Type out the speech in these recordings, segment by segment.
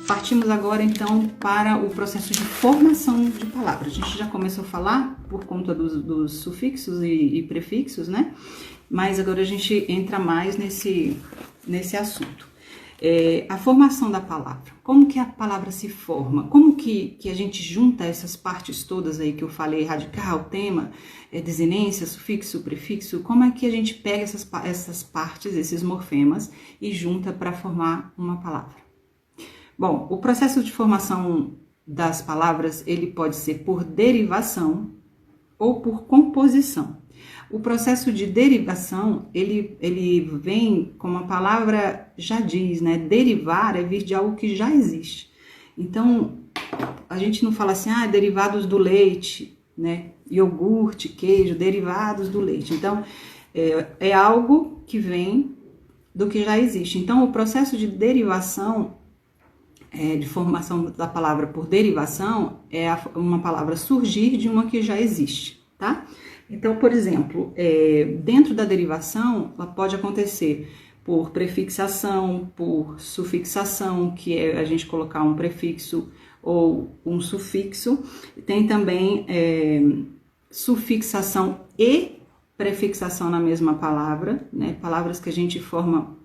Partimos agora, então, para o processo de formação de palavras. A gente já começou a falar por conta dos sufixos e prefixos, né? Mas agora a gente entra mais nesse assunto. A formação da palavra. Como que a palavra se forma? Como que a gente junta essas partes todas aí que eu falei, radical, tema, desinência, sufixo, prefixo? Como é que a gente pega essas partes, esses morfemas, e junta para formar uma palavra? Bom, o processo de formação das palavras, ele pode ser por derivação ou por composição. O processo de derivação, ele vem, como a palavra já diz, né? Derivar é vir de algo que já existe. Então, a gente não fala assim, derivados do leite, né? Iogurte, queijo, derivados do leite. Então, é algo que vem do que já existe. Então, o processo de derivação, de formação da palavra por derivação, é uma palavra surgir de uma que já existe, tá? Então, por exemplo, dentro da derivação, ela pode acontecer por prefixação, por sufixação, que é a gente colocar um prefixo ou um sufixo. Tem também sufixação e prefixação na mesma palavra, né? Palavras que a gente forma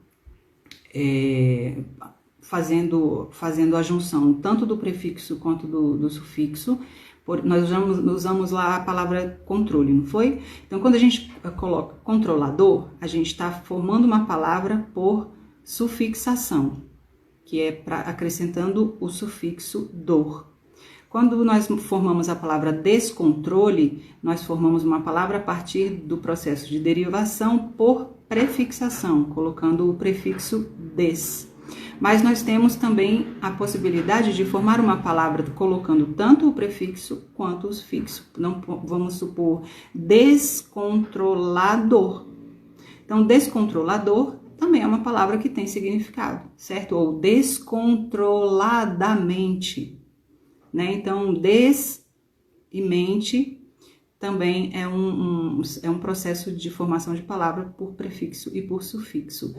fazendo a junção tanto do prefixo quanto do sufixo. Nós usamos lá a palavra controle, não foi? Então, quando a gente coloca controlador, a gente está formando uma palavra por sufixação, que é acrescentando o sufixo dor. Quando nós formamos a palavra descontrole, nós formamos uma palavra a partir do processo de derivação por prefixação, colocando o prefixo des. Mas nós temos também a possibilidade de formar uma palavra colocando tanto o prefixo quanto o sufixo. Não, vamos supor descontrolador. Então, descontrolador também é uma palavra que tem significado, certo? Ou descontroladamente, né? Então, des e mente também é um processo de formação de palavra por prefixo e por sufixo.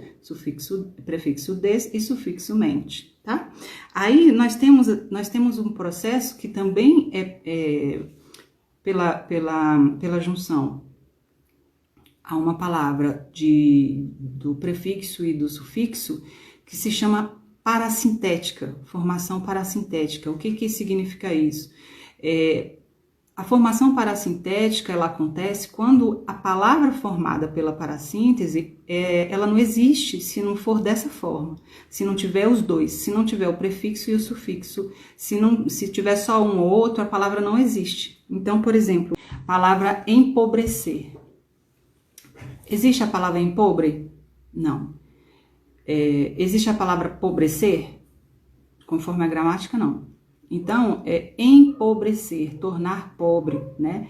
Prefixo des e sufixo mente, tá? Aí nós temos um processo que também é pela junção a uma palavra do prefixo e do sufixo, que se chama parassintética, formação parassintética. O que significa isso? A formação parassintética, ela acontece quando a palavra formada pela parassíntese, ela não existe se não for dessa forma, se não tiver os dois, se não tiver o prefixo e o sufixo, se tiver só um ou outro, a palavra não existe. Então, por exemplo, palavra empobrecer. Existe a palavra empobre? Não. Existe a palavra pobrecer? Conforme a gramática, não. Então, empobrecer, tornar pobre, né?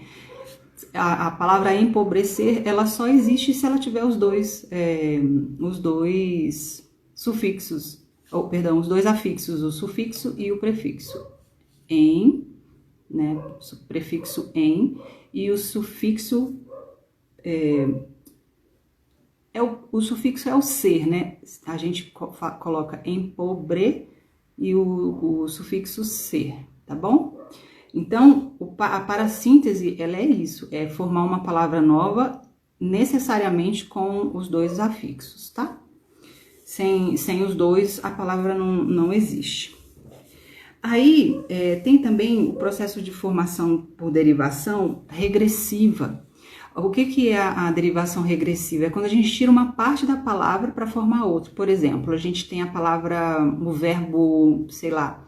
A palavra empobrecer, ela só existe se ela tiver os dois sufixos, os dois afixos, o sufixo e o prefixo. Em, né? O prefixo em e o sufixo o sufixo é o ser, né? A gente coloca empobre e o sufixo ser, tá bom? Então, a parassíntese, ela é isso, é formar uma palavra nova necessariamente com os dois afixos, tá? Sem os dois, a palavra não existe. Aí, tem também o processo de formação por derivação regressiva. O que é a derivação regressiva? É quando a gente tira uma parte da palavra para formar outra. Por exemplo, a gente tem o verbo, sei lá,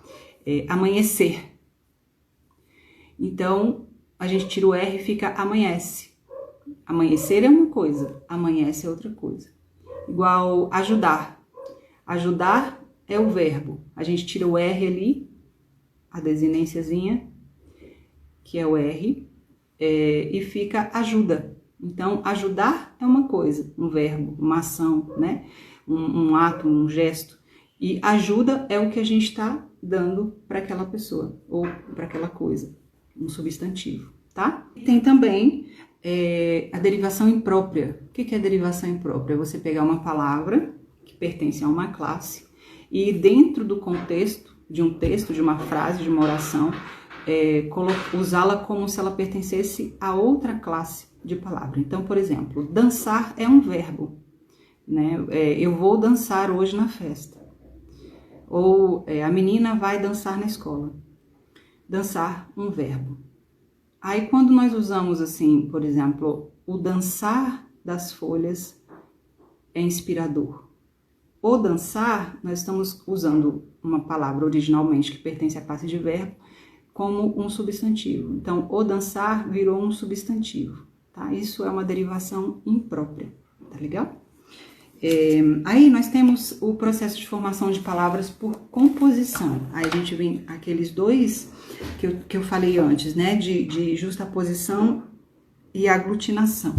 amanhecer. Então, a gente tira o R e fica amanhece. Amanhecer é uma coisa, amanhece é outra coisa. Igual ajudar. Ajudar é o verbo. A gente tira o R ali, a desinênciazinha, que é o R, e fica ajuda. Então, ajudar é uma coisa, um verbo, uma ação, né? Um ato, um gesto. E ajuda é o que a gente está dando para aquela pessoa ou para aquela coisa, um substantivo, tá? E tem também a derivação imprópria. O que é derivação imprópria? É você pegar uma palavra que pertence a uma classe e dentro do contexto, de um texto, de uma frase, de uma oração, usá-la como se ela pertencesse a outra classe de palavra. Então, por exemplo, dançar é um verbo, né? Eu vou dançar hoje na festa. Ou a menina vai dançar na escola. Dançar, um verbo. Aí, quando nós usamos assim, por exemplo, o dançar das folhas é inspirador. O dançar, nós estamos usando uma palavra originalmente que pertence à classe de verbo como um substantivo. Então, o dançar virou um substantivo, tá? Isso é uma derivação imprópria, tá legal? Aí nós temos o processo de formação de palavras por composição. Aí a gente vem aqueles dois que eu falei antes, né? De justaposição e aglutinação.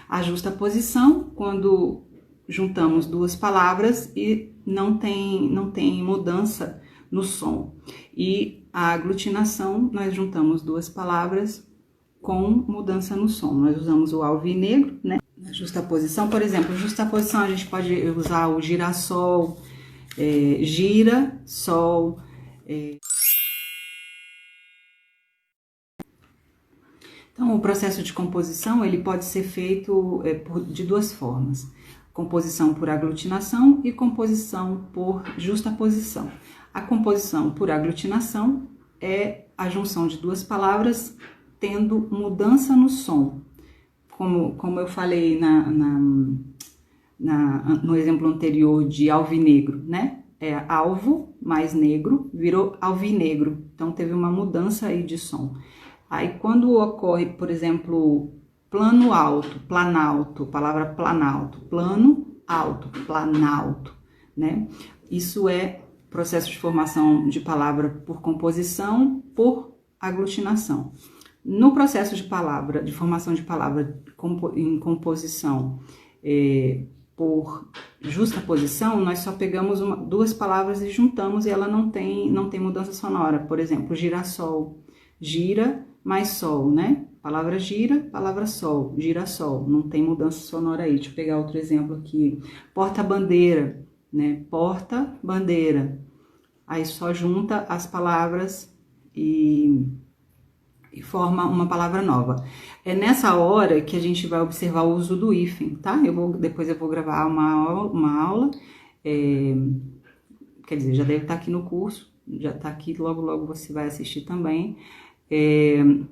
A justaposição, quando juntamos duas palavras e não tem mudança no som. E a aglutinação, nós juntamos duas palavras com mudança no som. Nós usamos o alvinegro, né? Na justaposição, por exemplo, justaposição a gente pode usar o girassol, gira, sol. Então, o processo de composição, ele pode ser feito de duas formas. Composição por aglutinação e composição por justaposição. A composição por aglutinação é a junção de duas palavras tendo mudança no som. Como eu falei no exemplo anterior de alvinegro, né? Alvo mais negro virou alvinegro. Então, teve uma mudança aí de som. Aí, quando ocorre, por exemplo, plano alto, planalto, palavra planalto, plano alto, planalto, né? Isso é processo de formação de palavra por composição, por aglutinação. No processo de formação de palavra em composição por justaposição, nós só pegamos duas palavras e juntamos e ela não tem mudança sonora. Por exemplo, girassol, gira mais sol, né? Palavra gira, palavra sol, girassol, não tem mudança sonora aí. Deixa eu pegar outro exemplo aqui. Porta-bandeira, né? Porta-bandeira. Aí só junta as palavras e forma uma palavra nova. É nessa hora que a gente vai observar o uso do hífen, tá? Depois eu vou gravar uma aula, quer dizer, já deve estar aqui no curso, já está aqui, logo você vai assistir também,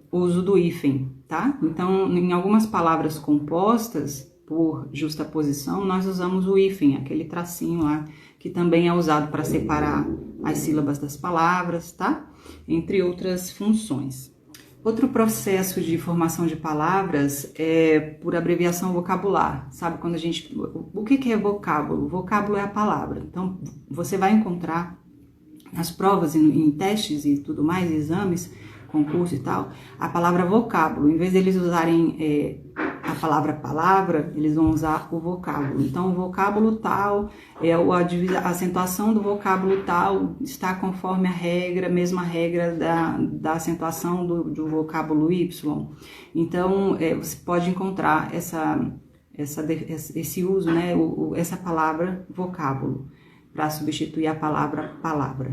o uso do hífen, tá? Então, em algumas palavras compostas por justaposição, nós usamos o hífen, aquele tracinho lá, que também é usado para separar as sílabas das palavras, tá? Entre outras funções. Outro processo de formação de palavras é por abreviação vocabular, sabe? Quando a gente... O que é vocábulo? Vocábulo é a palavra. Então, você vai encontrar nas provas, em testes e tudo mais, exames, concurso e tal, a palavra vocábulo. Em vez deles usarem a palavra, eles vão usar o vocábulo. Então, o vocábulo tal, a acentuação do vocábulo tal está conforme a regra, mesma regra da acentuação do vocábulo Y. Então, você pode encontrar esse uso, né, essa palavra vocábulo, para substituir a palavra.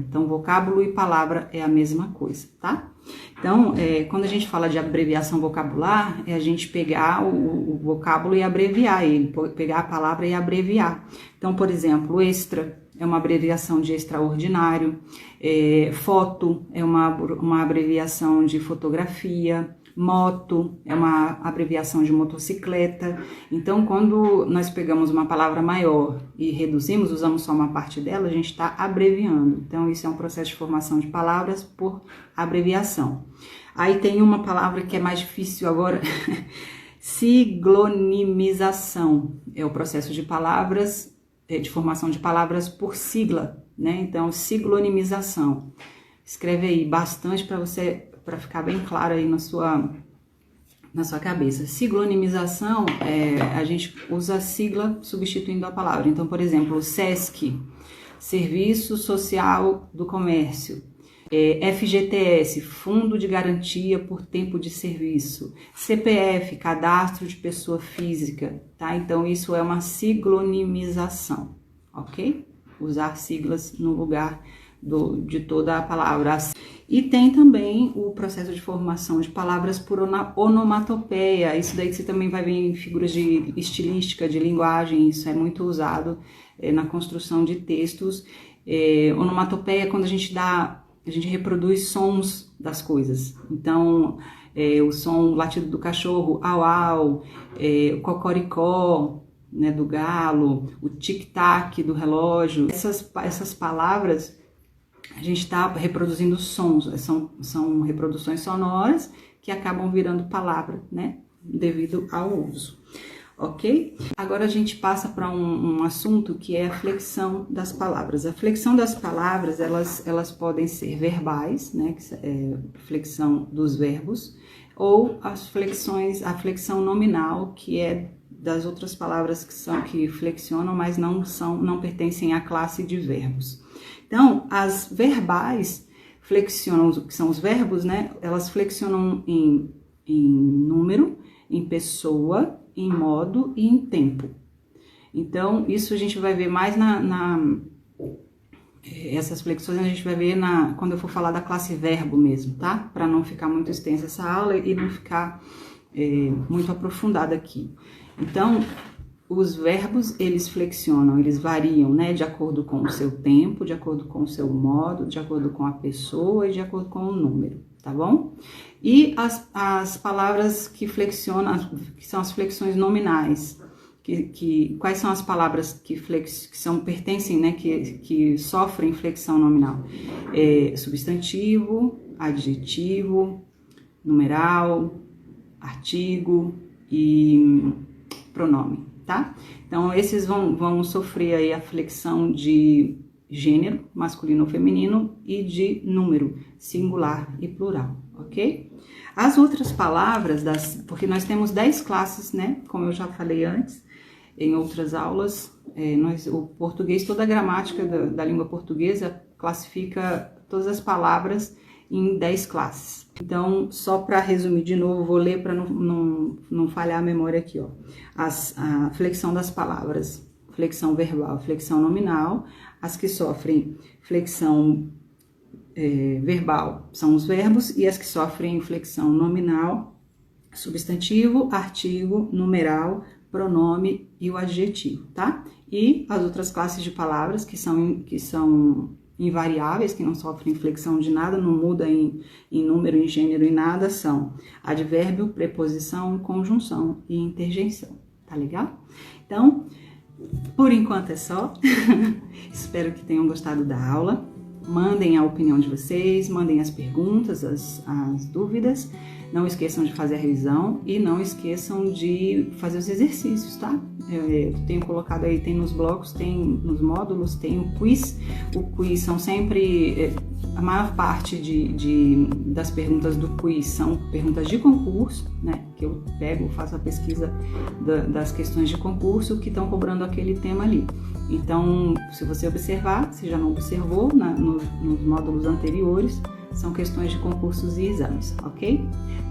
Então, vocábulo e palavra é a mesma coisa, tá? Então, quando a gente fala de abreviação vocabular, é a gente pegar o vocábulo e abreviar ele, pegar a palavra e abreviar. Então, por exemplo, extra é uma abreviação de extraordinário, foto é uma abreviação de fotografia, moto é uma abreviação de motocicleta. Então, quando nós pegamos uma palavra maior e reduzimos, usamos só uma parte dela, a gente está abreviando. Então, isso é um processo de formação de palavras por abreviação. Aí tem uma palavra que é mais difícil agora, siglonimização. É o processo de palavras, de formação de palavras por sigla, né? Então, siglonimização. Escreve aí bastante para ficar bem claro aí na sua cabeça. Siglonimização, a gente usa a sigla substituindo a palavra. Então, por exemplo, SESC, Serviço Social do Comércio, FGTS, Fundo de Garantia por Tempo de Serviço, CPF, Cadastro de Pessoa Física, tá? Então, isso é uma siglonimização, ok? Usar siglas no lugar de toda a palavra. E tem também o processo de formação de palavras por onomatopeia. Isso daí que você também vai ver em figuras de estilística, de linguagem. Isso é muito usado na construção de textos. Onomatopeia é quando a gente reproduz sons das coisas. Então, o som, o latido do cachorro, au au, o cocoricó, né, do galo, o tic-tac do relógio. Essas palavras, a gente está reproduzindo sons, são reproduções sonoras que acabam virando palavra, né, devido ao uso. Ok? Agora a gente passa para um assunto que é a flexão das palavras. A flexão das palavras, elas podem ser verbais, né, que é flexão dos verbos, ou a flexão nominal, que é das outras palavras que flexionam, mas não pertencem à classe de verbos. Então, as verbais flexionam, que são os verbos, né? Elas flexionam em número, em pessoa, em modo e em tempo. Então, isso a gente vai ver mais essas flexões a gente vai ver quando eu for falar da classe verbo mesmo, tá? Para não ficar muito extensa essa aula e não ficar muito aprofundada aqui. Então, os verbos, eles flexionam, eles variam, né? De acordo com o seu tempo, de acordo com o seu modo, de acordo com a pessoa e de acordo com o número, tá bom? E as palavras que flexionam, que são as flexões nominais, quais são as palavras que pertencem, né? Que sofrem flexão nominal? Substantivo, adjetivo, numeral, artigo e pronome, tá? Então, esses vão sofrer aí a flexão de gênero, masculino ou feminino, e de número, singular e plural, ok? As outras palavras, porque nós temos 10 classes, né? Como eu já falei antes, em outras aulas, o português, toda a gramática da língua portuguesa classifica todas as palavras em 10 classes. Então, só para resumir de novo, vou ler para não falhar a memória aqui, ó. A flexão das palavras, flexão verbal, flexão nominal. As que sofrem flexão verbal são os verbos, e as que sofrem flexão nominal, substantivo, artigo, numeral, pronome e o adjetivo, tá? E as outras classes de palavras que são invariáveis, que não sofrem flexão de nada, não muda em número, em gênero, em nada, são advérbio, preposição, conjunção e interjeição, tá legal? Então, por enquanto é só. Espero que tenham gostado da aula. Mandem a opinião de vocês, mandem as perguntas, as dúvidas. Não esqueçam de fazer a revisão e não esqueçam de fazer os exercícios, tá? Eu tenho colocado aí, tem nos blocos, tem nos módulos, tem o quiz. O quiz são sempre, a maior parte das perguntas do quiz são perguntas de concurso, né? Que eu faço a pesquisa das questões de concurso que estão cobrando aquele tema ali. Então, se você observar, se já não observou, nos módulos anteriores, são questões de concursos e exames, ok?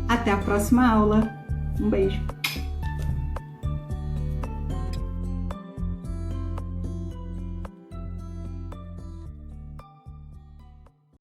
Até a próxima aula. Um beijo!